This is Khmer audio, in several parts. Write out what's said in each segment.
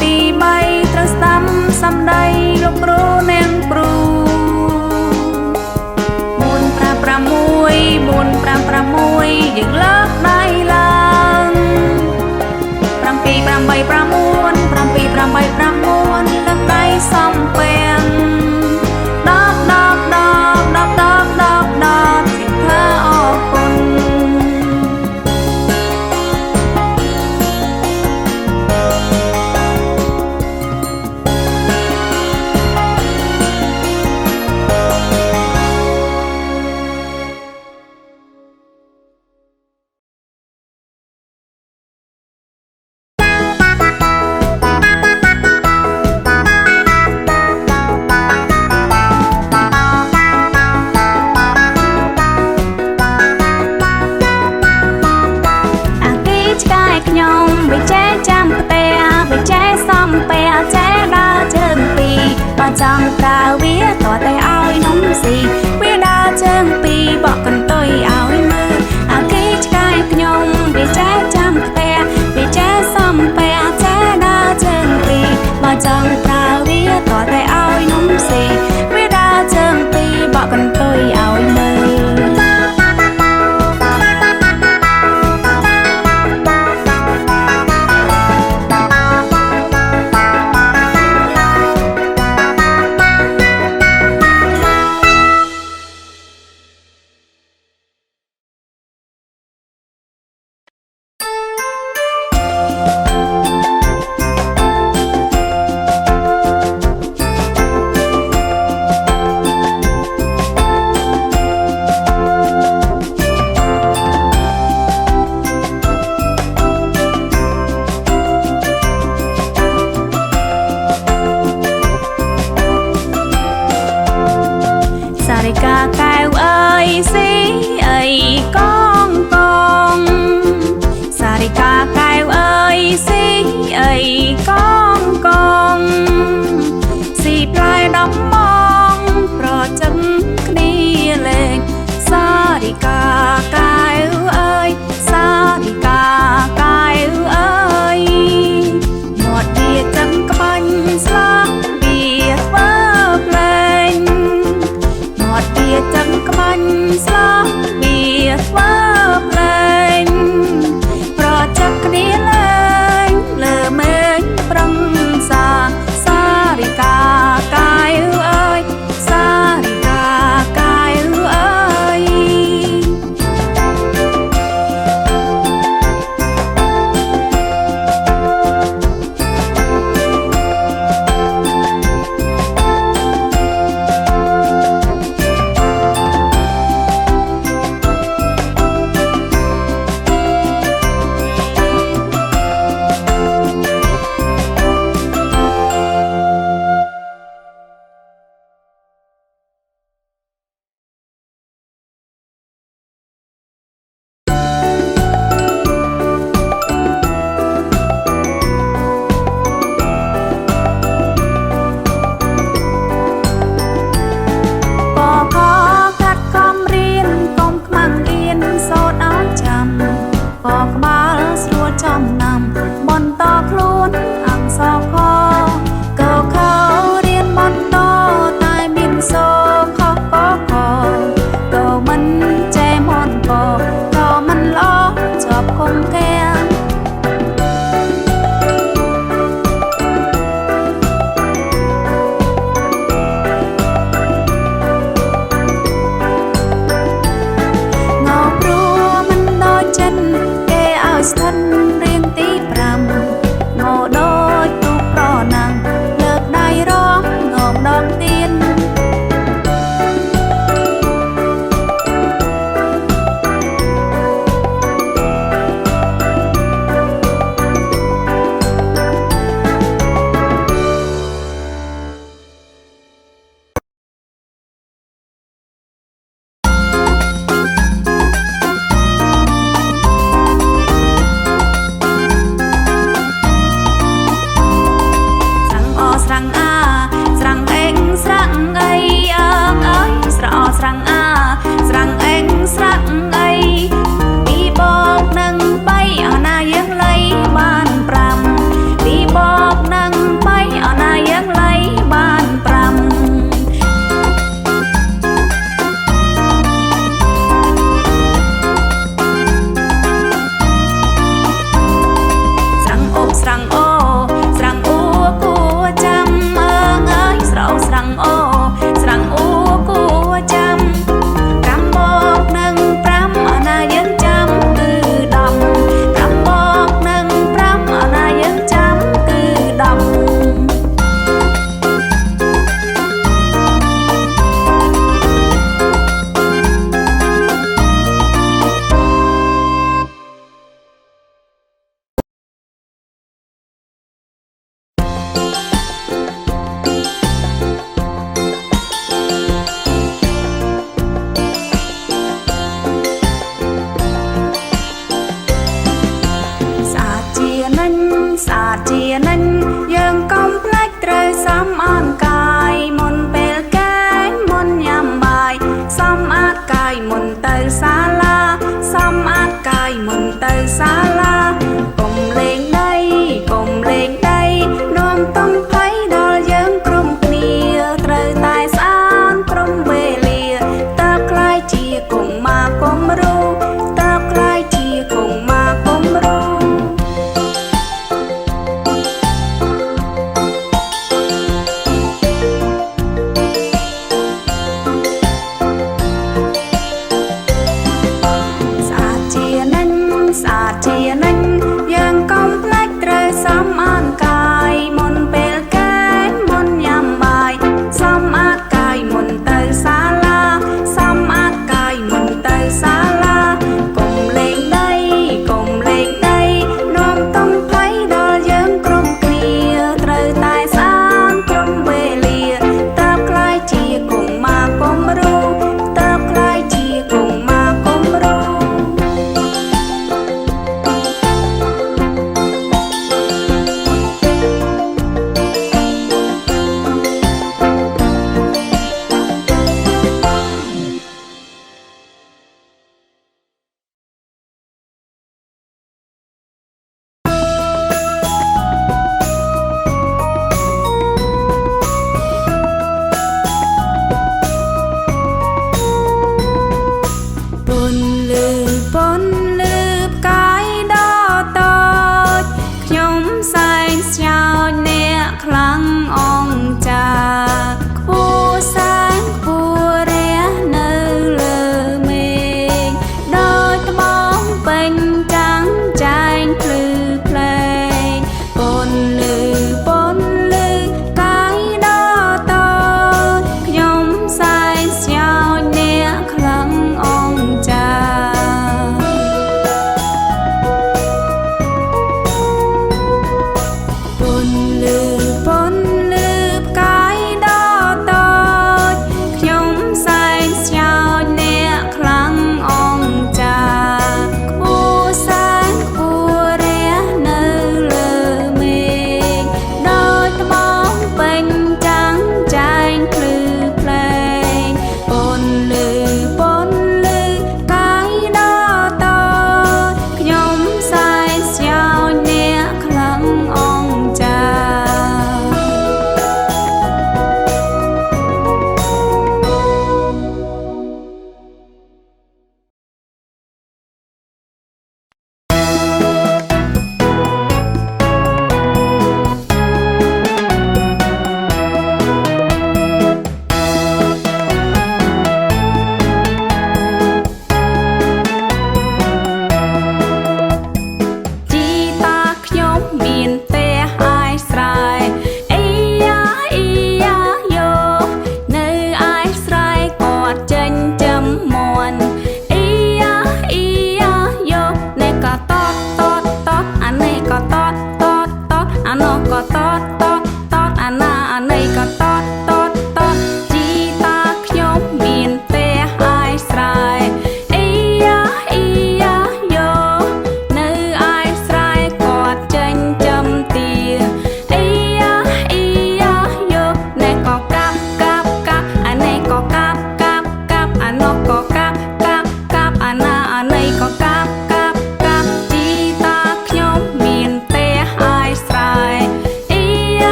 ពីរបីត្រូវស្ដាប់សំដីលោកគ្រូអ្នកគ្រូ4 5 6 4 5 6យើងលើកដៃឡើង7 8 9 7 8 9លើកដៃសំពេង10 10 10 10 10 10 10ជាធ្វើអរគុណខ្ញុំបិចែចាំផ្ទះបិចែសំពេចែដើរជើងពីរបើចង់ប្រើវាតតែឲ្យនំស៊ីវាដើរជើងពីរបកកន្ទុយឲ្យមើលអាគីឆ្កែខ្ញុំបិចែចាំផ្ទះបិចែសំពេចែដើរជើងពីរបើចង់ប្រើវាតតែឲ្យនំស៊ីវាដើរជើងពីរបកកន្ទុយឲ្យមើលប្រ ស្អាតជានិញយើងកុំភ្លេចត្រូវសំអនកាយមុនពេលកាយមុនញ៉ាំបាយសំអាតកាយមុនទៅសាលាសំអាតកាយមុនទៅសាលាកុំលេងដីកុំលេងដីនាំតំភ័យដល់យើងក្រុមគ្នាត្រូវតែស្អាតក្រុមវេលាតើក្លាយជាកុមារកុំរូតើក្លាយជាកុមារកុំរូ ស្អាតជា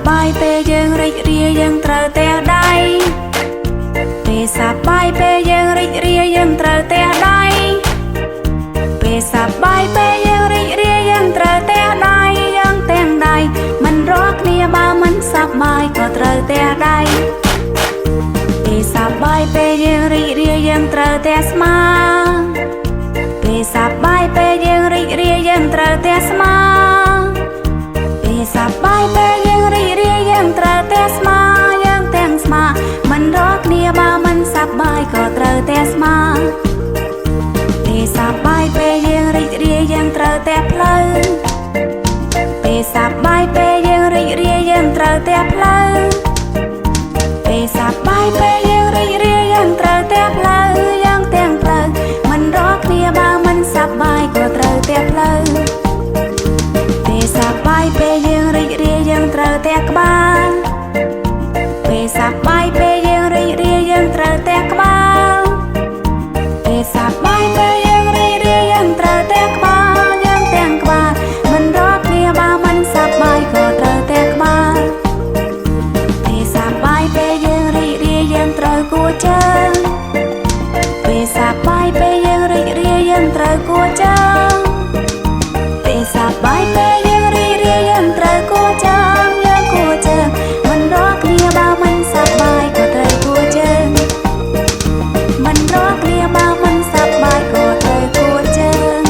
បាយពេលយើងរីករាយយើងត្រូវតែដៃពេលសប្បាយពេលយើងរីករាយយើងត្រូវតែដៃពេលសប្បាយពេលយើងរីករាយយើងត្រូវតែដៃយើងទាំងដៃមិនរកគ្នាបើមិនសប្បាយក៏ត្រូវតែដៃពេលសប្បាយពេលយើងរីករាយយើងត្រូវតែស្មាពេលសប្បាយពេលយើងរីករាយយើងត្រូវតែស្មាពេលសប្បាយពេលយើងរីករាយយើងត្រូវតែស្មាយើងទាំងស្មាមិនរកគ្នាបើមិនសប្បាយក៏ត្រូវតែស្មាពេលសប្បាយពេលយើងរីករាយយើងត្រូវតែផ្លូវពេលសប្បាយពេលយើងរីករាយយើងត្រូវតែផ្លូវពេលសប្បាយពេលយើងរីករាយយើងត្រូវតែផ្លូវយើងទាំងផ្លូវមិនរកគ្នាបើមិនសប្បាយក៏ត្រូវតែផ្លូវពេលសប្បាយពេលយើងរីករាយយើងត្រូវតែក្បាលពេលសប្បាយពេលយើងរីករាយយើងត្រូវតែក្បាលពេលសប្បាយពេលយើងរីករាយយើងត្រូវតែក្បាលយើងទាំងក្បាលមិនរកគ្នាបើមិនសប្បាយក៏ត្រូវតែក្បាលពេលសប្បាយពេលយើងរីករាយយើងត្រូវគួរជើងពេលសប្បាយពេលយើងរីករាយយើងត្រូវគួរជើងពេលសប្បាយពេលយើងរីករាយយើងត្រូវគួរជើងយើងគួរជើងមិនរកគ្នាបើមិនសប្បាយក៏ត្រូវគួរជើងមិនរកគ្នាបើមិនសប្បាយក៏ត្រូវគួរជើង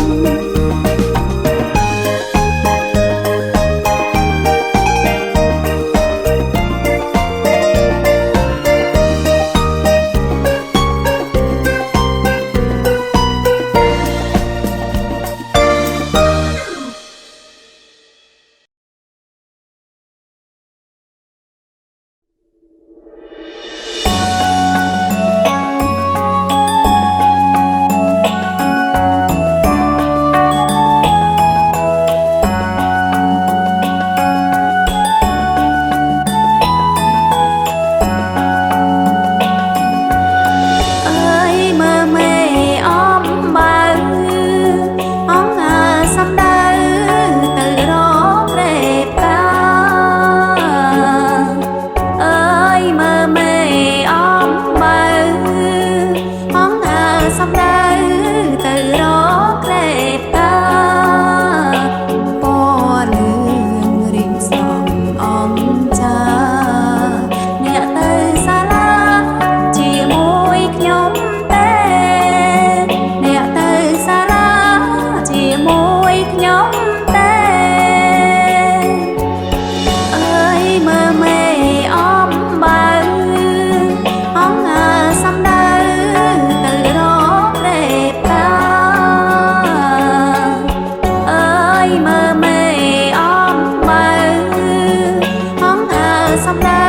សម្រាប់